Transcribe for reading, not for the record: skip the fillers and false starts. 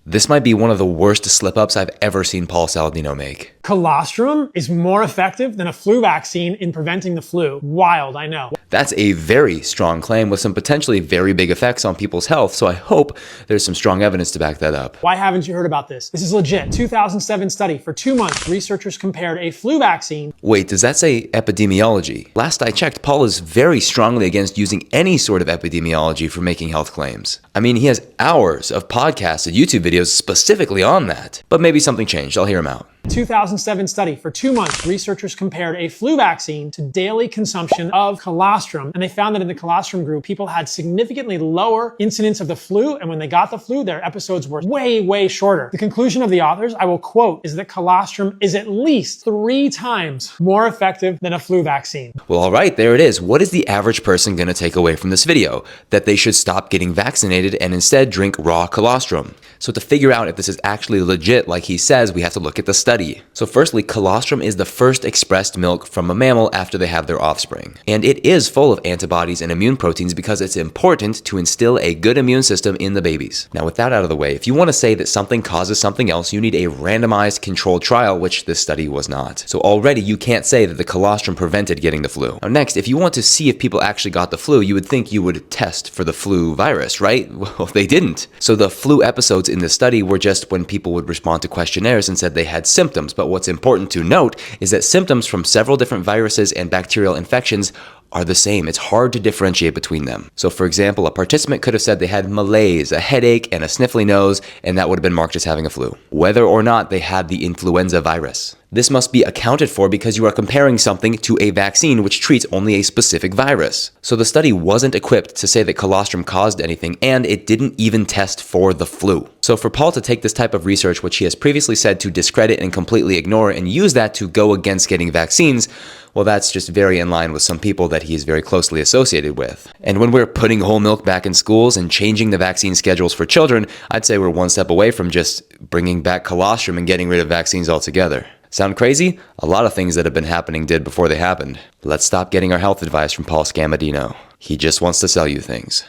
This might be one of the worst slip-ups I've ever seen Paul Saladino make. Colostrum is more effective than a flu vaccine in preventing the flu. Wild, I know. That's a very strong claim with some potentially very big effects on people's health, so I hope there's some strong evidence to back that up. Why haven't you heard about this? This is legit. 2007 study. For 2 months, researchers compared a flu vaccine. Wait, does that say epidemiology? Last I checked, Paul is very strongly against using any sort of epidemiology for making health claims. I mean, he has hours of podcasts and YouTube videos specifically on that. But maybe something changed. I'll hear him out. 2007 study. For 2 months, researchers compared a flu vaccine to daily consumption of colostrum, and they found that in the colostrum group, people had significantly lower incidence of the flu, and when they got the flu, their episodes were way, way shorter. The conclusion of the authors, I will quote, is that colostrum is at least 3 times more effective than a flu vaccine. Well, all right, there it is. What is the average person going to take away from this video? That they should stop getting vaccinated and instead drink raw colostrum. So to figure out if this is actually legit, like he says, we have to look at the study. So firstly, colostrum is the first expressed milk from a mammal after they have their offspring. And it is full of antibodies and immune proteins because it's important to instill a good immune system in the babies. Now, with that out of the way, if you want to say that something causes something else, you need a randomized controlled trial, which this study was not. So already you can't say that the colostrum prevented getting the flu. Now next, if you want to see if people actually got the flu, you would think you would test for the flu virus, right? Well, they didn't. So the flu episodes in the study were just when people would respond to questionnaires and said they had symptoms. But what's important to note is that symptoms from several different viruses and bacterial infections are the same. It's hard to differentiate between them. So for example, a participant could have said they had malaise, a headache, and a sniffly nose, and that would have been marked as having a flu, whether or not they had the influenza virus. This must be accounted for because you are comparing something to a vaccine which treats only a specific virus. So the study wasn't equipped to say that colostrum caused anything, and it didn't even test for the flu. So for Paul to take this type of research, which he has previously said to discredit and completely ignore, and use that to go against getting vaccines, well, that's just very in line with some people that he is very closely associated with. And when we're putting whole milk back in schools and changing the vaccine schedules for children, I'd say we're one step away from just bringing back colostrum and getting rid of vaccines altogether. Sound crazy? A lot of things that have been happening did before they happened. Let's stop getting our health advice from Paul Saladino. He just wants to sell you things.